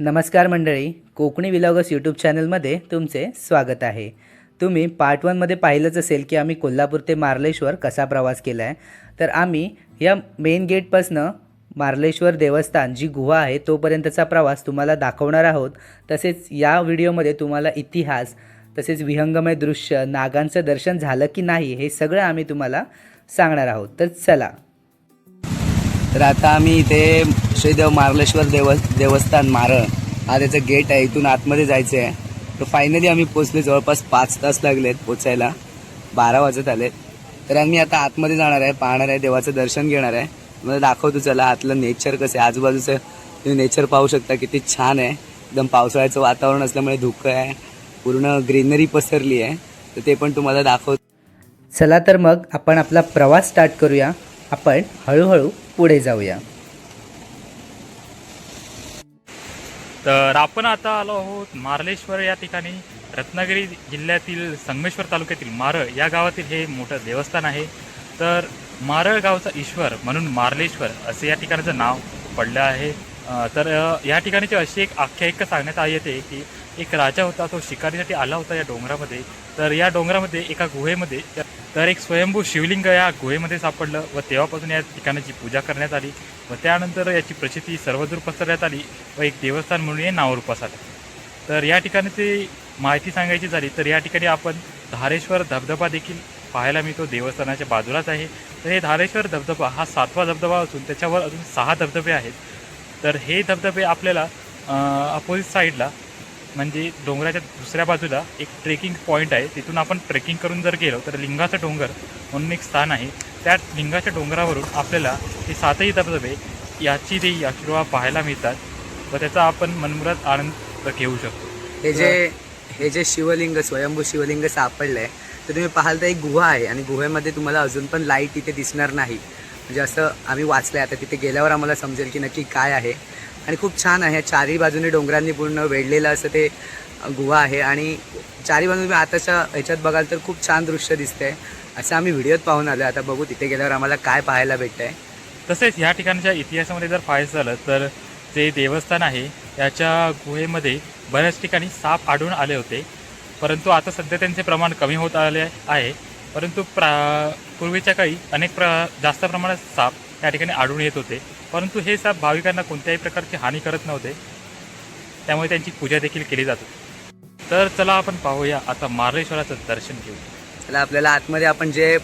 नमस्कार मंडळी, Konkani vloggers YouTube चॅनलमध्ये तुमचे स्वागत आहे। तुम्ही पार्ट 1 मध्ये पाहिलंच असेल की आम्ही कोल्हापूर ते मार्लेश्वर कसा प्रवास केला आहे। तर आम्ही या मेन गेटपासनं मार्लेश्वर देवस्थान जी गुहा आहे तोपर्यंतचा प्रवास तुम्हाला दाखवणार आहोत। तसेच या व्हिडिओमध्ये तुम्हाला इतिहास तसेच विहंगमय दृश्य, नागांचं दर्शन झालं की नाही हे सगळं आम्ही तुम्हाला सांगणार आहोत। तर चला। तर आता आम्ही इथे श्रीदेव मार्लेश्वर देवस्थान मारळ हा त्याचं गेट आहे, इथून आतमध्ये जायचं आहे। तर फायनली आम्ही पोचले, जवळपास 5 तास लागलेत पोचायला, 12 वाजत आलेत। तर आम्ही आता आतमध्ये जाणार आहे, पाहणार आहे, देवाचं दर्शन घेणार आहे। मला दाखवतो चला आतलं नेचर कसं आहे। आजूबाजूचं तुम्ही नेचर पाहू शकता, किती छान आहे। एकदम पावसाळ्याचं वातावरण असल्यामुळे धुकं आहे, पूर्ण ग्रीनरी पसरली आहे, तर ते पण तुम्हाला दाखवतो। चला तर मग आपण आपला प्रवास स्टार्ट करूया। आपण हळूहळू पुढे जाऊया। तर आपण आता आलो आहोत मार्लेश्वर या ठिकाणी। रत्नागिरी जिल्ह्यातील संगमेश्वर तालुक्यातील मारळ या गावातील हे मोठं देवस्थान आहे। तर मारळ गावचा ईश्वर म्हणून मार्लेश्वर असे या ठिकाणाचं नाव पडलं आहे। तर या ठिकाणीची अशी एक आख्यायिका सांगण्यात आली येते की एक राजा होता, तो शिकारीसाठी आला होता या डोंगरामध्ये। तर या डोंगरामध्ये एका गुहेमध्ये तर एक स्वयंभू शिवलिंग या गुहेमध्ये सापडलं व तेव्हापासून या ठिकाणाची पूजा करण्यात आली व त्यानंतर याची प्रचिती सर्वदूर पसरण्यात आली व एक देवस्थान म्हणून हे नावरूपास आलं। तर या ठिकाणाची माहिती सांगायची झाली तर या ठिकाणी आपण धारेश्वर धबधबा देखील पाहायला मिळतो, देवस्थानाच्या बाजूलाच आहे। तर हे धारेश्वर धबधबा हा 7वा धबधबा असून त्याच्यावर अजून 6 धबधबे आहेत। तर हे धबधबे आपल्याला अपोजिट साईडला म्हणजे डोंगराच्या दुसऱ्या बाजूला एक ट्रेकिंग पॉईंट आहे, तिथून आपण ट्रेकिंग करून जर गेलो तर लिंगाचा डोंगर म्हणून एक स्थान आहे। त्या लिंगाच्या डोंगरावरून आपल्याला हे 7ही धबधबे याची देही अश्रुवा पाहायला मिळतात व त्याचा आपण मनमुराद आनंद घेऊ शकतो। हे जे शिवलिंग, स्वयंभू शिवलिंग सापडलं आहे, तर तुम्ही पाहाल तर एक गुहा आहे आणि गुहेमध्ये तुम्हाला अजून पण लाईट इथे दिसणार नाही, म्हणजे असं आम्ही वाचलं आहे। आता तिथे गेल्यावर आम्हाला समजेल की नक्की काय आहे। आणि खूप छान आहे, चारही बाजूने डोंगरांनी पूर्ण वेढलेलं असं ते गुहा आहे आणि चारही बाजूने तुम्ही आताच्या ह्याच्यात बघाल तर खूप छान दृश्य दिसतंय। असं आम्ही व्हिडिओत पाहून आलो, आता बघू तिथे गेल्यावर आम्हाला काय पाहायला भेटतंय। तसेच ह्या ठिकाणच्या इतिहासामध्ये जर पाहायचं झालं तर जे देवस्थान आहे याच्या गुहेमध्ये बऱ्याच ठिकाणी साप आढळून आले होते, परंतु आता सध्या त्यांचे प्रमाण कमी होत आले आहे। परंतु पूर्वीच्या काळी जास्त प्रमाणात साप या ठिकाणी आढळून येत होते, परंतु हे साप भाविकांना कोणत्याही प्रकारची हानी करत नव्हते, त्यामुळे त्यांची पूजा देखील केली जात होती। तर चला आपण पाहूया आता मार्लेश्वराचं दर्शन घेऊ। चला, आपल्याला आतमध्ये आपण जे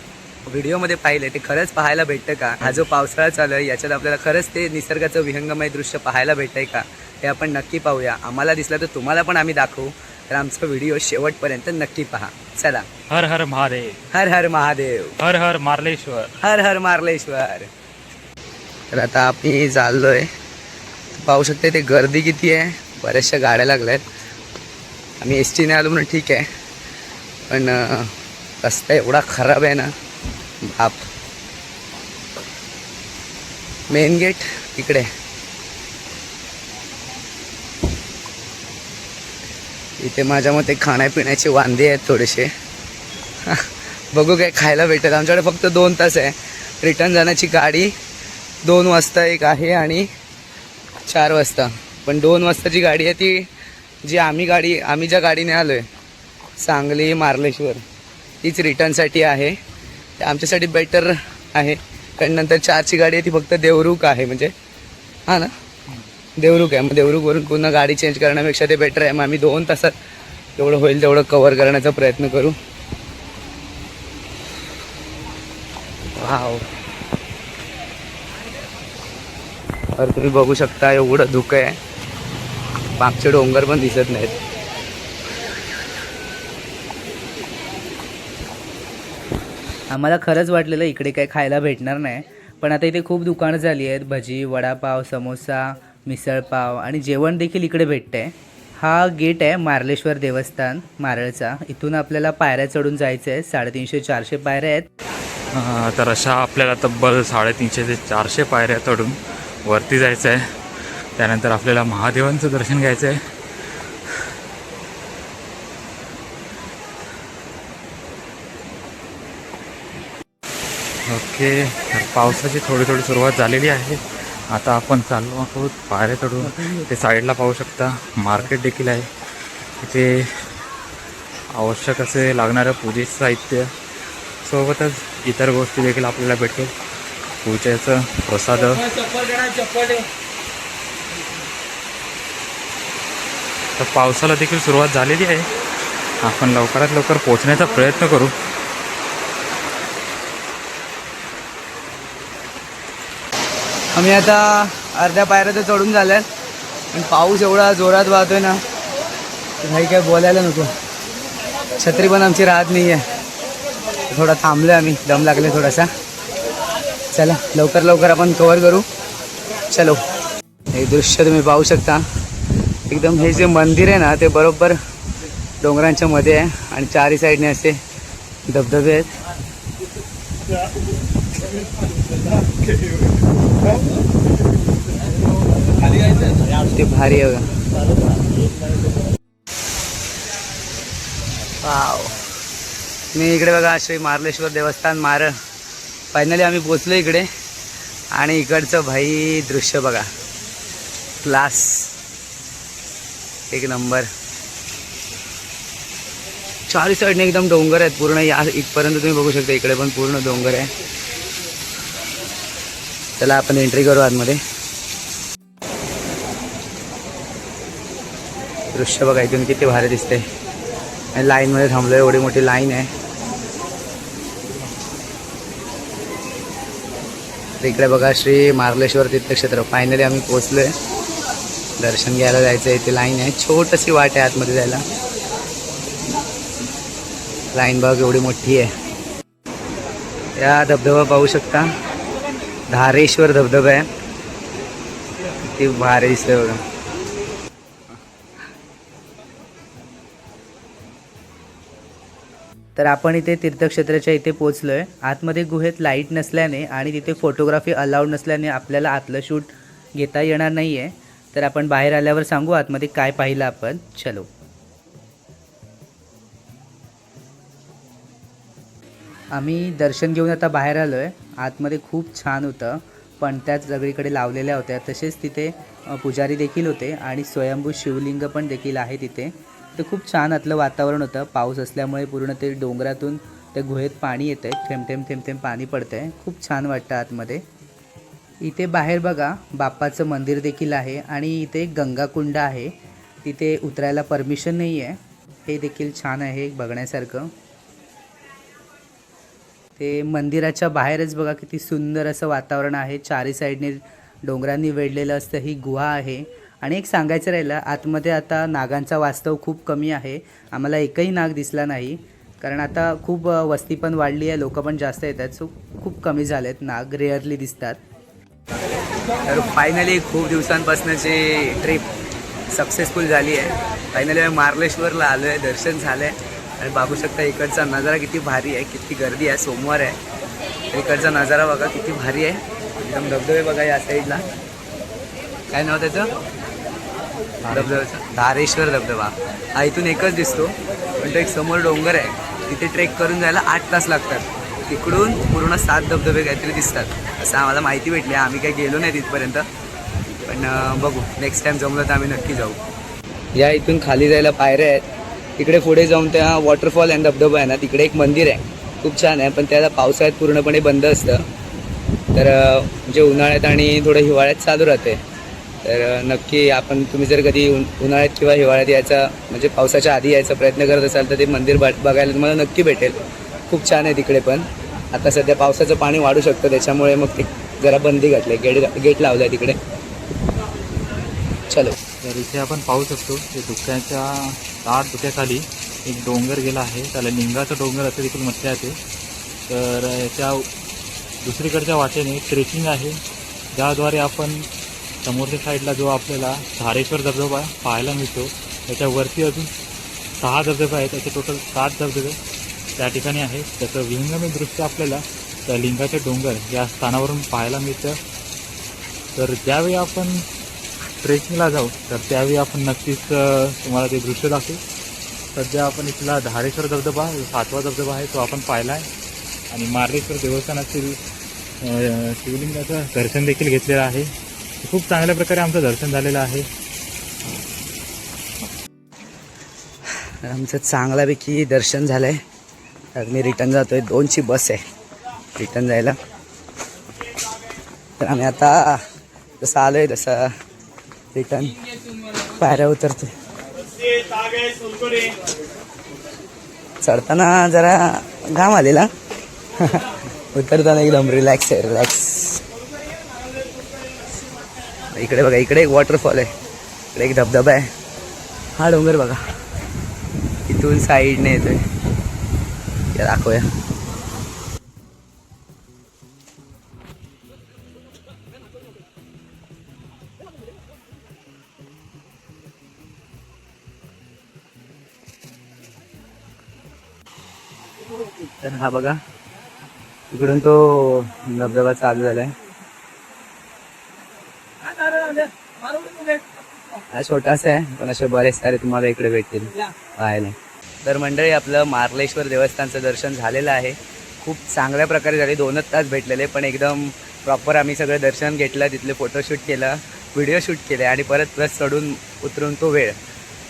व्हिडिओमध्ये पाहिलं ते खरंच पाहायला भेटतं का? हा जो पावसाळा चालू आहे याच्यात आपल्याला खरंच ते निसर्गाचं विहंगमय दृश्य पाहायला भेटतंय का, हे आपण नक्की पाहूया। आम्हाला दिसलं तर तुम्हाला पण आम्ही दाखवू, तर आमचा व्हिडिओ शेवटपर्यंत नक्की पहा। चला। हर हर महादेव, हर हर महादेव, हर हर मार्लेश्वर, हर हर मार्लेश्वर। तर आता आम्ही चाललोय, पाहू शकते ते गर्दी किती आहे, बऱ्याचशा गाड्या लागल्यात। आम्ही एस टीने आलो म्हणून ठीक आहे, पण रस्ता एवढा खराब आहे ना बाप। मेन गेट इकडे, इथे माझ्या मते खाण्यापिण्याचे वांदे आहेत थोडेसे। बघू काय खायला भेटेल। आमच्याकडे फक्त 2 तास आहे, रिटर्न जाण्याची गाडी 2 वाजता एक आहे आणि 4 वाजता, पण 2 वाजताची गाडी आहे ती जी आम्ही ज्या गाडीने आलो आहे सांगली मार्लेश्वर, तीच रिटर्नसाठी आहे। ते आमच्यासाठी बेटर आहे, कारण नंतर 4ची गाडी आहे ती फक्त देवरुख आहे, म्हणजे हां ना देवरुख आहे। मग देवरुखवरून पुन्हा गाडी चेंज करण्यापेक्षा ते बेटर आहे। मग आम्ही 2 तासात जेवढं होईल तेवढं कवर करण्याचा प्रयत्न करू। वाव, तर तुम्ही बघू शकता एवढं धुकं आहे, मागचे डोंगर पण दिसत नाहीत। आम्हाला खरंच वाटलेलं इकडे काही खायला भेटणार नाही, पण आता इथे खूप दुकानं झाली आहेत, भजी, वडापाव, समोसा, मिसळपाव आणि जेवण देखील इकडे भेटतंय। हा गेट आहे मार्लेश्वर देवस्थान मारळचा, इथून आपल्याला पायऱ्या चढून जायचं आहे। 350-400 पायऱ्या आहेत। तर अशा आपल्याला तब्बल 350 ते 400 पायऱ्या चढून वरती जायचं आहे। त्यानंतर आपल्याला महादेवांचं दर्शन घ्यायचं आहे। ओके, तर पावसाची थोडी थोडी सुरुवात झालेली आहे। आता आपण चाललो आहोत पायऱ्या चढून. ते साईडला पाहू शकता मार्केट देखील आहे. तिथे आवश्यक असे लागणारं पूजेचं साहित्य सोबतच इतर गोष्टी देखील आपल्याला भेटेल. पूजेचं प्रसाद. तर पावसाला देखील सुरुवात झालेली आहे. आपण लवकरात लवकर पोहोचण्याचा प्रयत्न करू. आम्ही आता अर्ध्या पायऱ्या तर चढून झाल्यात पण पाऊस एवढा जोरात वाहतोय ना की काही काय बोलायला नको. छत्री पण आमची राहत नाही आहे. थोडा थांबलो आम्ही, दम लागले थोडासा. चला लवकर लवकर आपण कवर करू. चलो. हे दृश्य तुम्ही पाहू शकता. एकदम हे जे मंदिर आहे ना ते बरोबर डोंगरांच्या मध्ये आहे आणि चारही साईडने असे धबधबे आहेत. ते भारी आहे बघा. वाव. मी इकडे बघा श्री मार्लेश्वर देवस्थान मारळ. फायनली आम्ही पोचलो इकडे आणि इकडचं भाई दृश्य बघा. क्लास एक नंबर. चारही साईडने एकदम डोंगर आहेत पूर्ण. या इथपर्यंत तुम्ही बघू शकता. इकडे पण पूर्ण डोंगर आहे. चला आपण एंट्री करू आतमध्ये. दृश्य बघा इथून किती भारी दिसते. आणि लाईनमध्ये थांबलो. एवढी मोठी लाईन आहे. इकडे बघा श्री मार्लेश्वर तीर्थक्षेत्र. फायनली आम्ही पोहोचलो आहे. दर्शन घ्यायला जायचं. इथे लाईन आहे. छोटीशी वाट आहे आतमध्ये जायला. लाईन बघ एवढी मोठी आहे. या धबधबा पाहू शकता. धारेश्वर धबधबा आहे. किती भारी दिसतंय बघा. तर आपण इथे तीर्थक्षेत्राच्या इथे पोचलो आहे. आतमध्ये गुहेत लाईट नसल्याने आणि तिथे फोटोग्राफी अलाउड नसल्याने आपल्याला आतलं शूट घेता येणार नाही आहे. तर आपण बाहेर आल्यावर सांगू आतमध्ये काय पाहिलं आपण. चलो. आम्ही दर्शन घेऊन आता बाहेर आलो आहे. आतमध्ये खूप छान होतं. पण त्याच सगळीकडे लावलेल्या होत्या. तसेच तिथे पुजारी देखील होते आणि स्वयंभू शिवलिंग पण देखील आहे तिथे. तर खूप छान आतलं वातावरण होतं. पाऊस असल्यामुळे पूर्ण ते डोंगरातून त्या गुहेत पाणी येतं आहे. थेंब थेंब थेंब थेंब पाणी पडतं आहे. खूप छान वाटतं आतमध्ये. इथे बाहेर बघा बाप्पाचं मंदिर देखील आहे आणि इथे गंगाकुंड आहे. तिथे उतरायला परमिशन नाही आहे. हे देखील छान आहे बघण्यासारखं. ते मंदिराच्या बाहेरच बघा किती सुंदर असं वातावरण आहे. चारी साईडने डोंगरांनी वेढलेलं असतं. ही गुहा आहे. आणि एक सांगायचं राहिलं आतमध्ये आता नागांचा वास्तव खूप कमी आहे. आम्हाला एकही नाग दिसला नाही कारण आता खूप वस्ती पण वाढली आहे. लोक पण जास्त येतात. सो खूप कमी झालेत नाग. रेअरली दिसतात. तर फायनली खूप दिवसांपासूनची ट्रिप सक्सेसफुल झाली आहे. फायनली मार्लेश्वरला आलो आहे. दर्शन झालं आहे आणि बघू शकता इकडचा नजारा किती भारी आहे. किती गर्दी आहे. सोमवार आहे. इकडचा नजारा बघा किती भारी आहे. एकदम धबधबे बघा या साईडला. काय नाव त्याचं धबधब्याचं? धारेश्वर धबधबा. हा इथून एकच दिसतो पण तो एक समोर डोंगर आहे. तिथे ट्रेक करून जायला 8 तास लागतात. तिकडून पूर्ण 7 धबधबे काहीतरी दिसतात असं आम्हाला माहिती भेटली. आम्ही काही गेलो नाही तिथपर्यंत पण बघू नेक्स्ट टाईम जमलं तर आम्ही नक्की जाऊ. या इथून खाली जायला पायऱ्या आहेत. तिकडे पुढे जाऊन त्या वॉटरफॉल अँड धबधबा आहे ना तिकडे एक मंदिर आहे. खूप छान आहे पण त्याला पावसाळ्यात पूर्णपणे बंद असतं. तर म्हणजे उन्हाळ्यात आणि थोडं हिवाळ्यात चालू राहते. तर नक्की आपण तुम्ही जर कधी उन्हाळ्यात किंवा हिवाळ्यात यायचा म्हणजे पावसाच्या आधी यायचा प्रयत्न करत असाल तर ते मंदिर बघायला तुम्हाला नक्की भेटेल. खूप छान आहे तिकडे पण. आता सध्या पावसाचं पाणी वाढू शकतं त्याच्यामुळे मग ते जरा बंदी घातली. गेट लावलं आहे तिकडे. चलो. तर इथे आपण पाहू शकतो की धुक्याच्या दाट धुक्याखाली एक डोंगर गेला आहे. त्याला लिंगाचं डोंगर असं देखील म्हटलं जाते. तर याच्या दुसरीकडच्या वाटेने ट्रेकिंग आहे ज्याद्वारे आपण समोरच्या साईडला जो आपल्याला धारेश्वर धबधबा पाहायला मिळतो. त्याच्यावरती अजून 6 धबधबे आहेत. त्याचे टोटल 7 धबधबे त्या ठिकाणी आहेत. त्याचं विहंगमी दृश्य आपल्याला त्या लिंगाचे डोंगर या स्थानावरून पाहायला मिळतं. तर ज्यावेळी आपण ट्रेकिंगला जाऊ तर त्यावेळी आपण नक्कीच तुम्हाला ते दृश्य दाखवू. सध्या आपण इथला धारेश्वर धबधबा 7वा धबधबा आहे तो आपण पाहिला आहे आणि मार्लेश्वर देवस्थानातील शिवलिंगाचं दर्शन देखील घेतलेलं आहे. खूप चांगल्या प्रकारे आमचं दर्शन झालेलं आहे. आमचं चांगल्यापैकी दर्शन झालं आहे. तर मी रिटर्न जातो आहे. 2ची बस आहे रिटर्न जायला. तर आम्ही आता जसं आलो आहे तसं रिटर्न पायऱ्या उतरतो. चढताना जरा घाम आलेला उतरताना एकदम रिलॅक्स आहे रिलॅक्स. इकडे बघा, इकडे एक वॉटरफॉल आहे, इकडे एक धबधबा आहे. हा डोंगर बघा इथून साईडने येतोय. दाखवूया. तर हा बघा इकडून तो धबधबा चालू झालाय. हा छोटासा आहे पण असे बरेच सारे तुम्हाला इकडे भेटतील पाहायला. तर मंडळी आपलं मार्लेश्वर देवस्थानचं दर्शन झालेलं आहे. खूप चांगल्या प्रकारे झाले. 2च तास भेटलेले पण एकदम प्रॉपर आम्ही सगळं दर्शन घेतलं. तिथले फोटोशूट केलं, व्हिडिओ शूट केले आणि परत प्लस चढून उतरून तो वेळ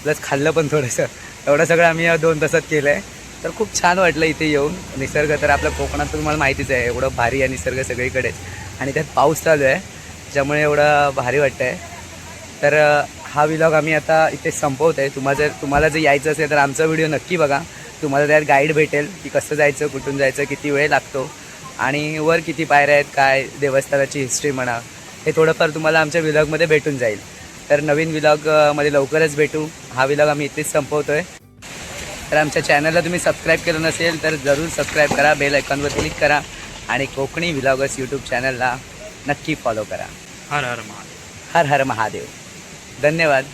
प्लस खाल्लं पण थोडंसं. एवढं सगळं आम्ही 2 तासात केलं आहे. तर खूप छान वाटलं इथे येऊन. निसर्ग तर आपल्या कोकणात तुम्हाला माहितीच आहे, एवढं भारी आहे निसर्ग सगळीकडेच. आणि त्यात पाऊस चालू आहे त्याच्यामुळे एवढं भारी वाटतं आहे. तर हा व्लॉग आम्ही आता इथे संपवत आहे. तुम्हाला जर यायचं असेल तर आमचा व्हिडिओ नक्की बघा. तुम्हाला त्यात गाईड भेटेल की कसं जायचं, कुठून जायचं, किती वेळ लागतो आणि वर किती पायऱ्या आहेत, काय देवस्थानाची हिस्ट्री म्हणा, हे थोडंफार तुम्हाला आमच्या व्लॉगमध्ये भेटून जाईल. तर नवीन व्लॉगमध्ये लवकरच भेटू. हा व्लॉग आम्ही इथेच संपवतो आहे. तर आमच्या चॅनलला तुम्ही सबस्क्राईब केलं नसेल तर जरूर सबस्क्राईब करा, बेल आयकॉनवर क्लिक करा आणि कोकणी व्लॉगर्स यूट्यूब चॅनलला नक्की फॉलो करा. हर हर महादेव. हर हर महादेव. धन्यवाद.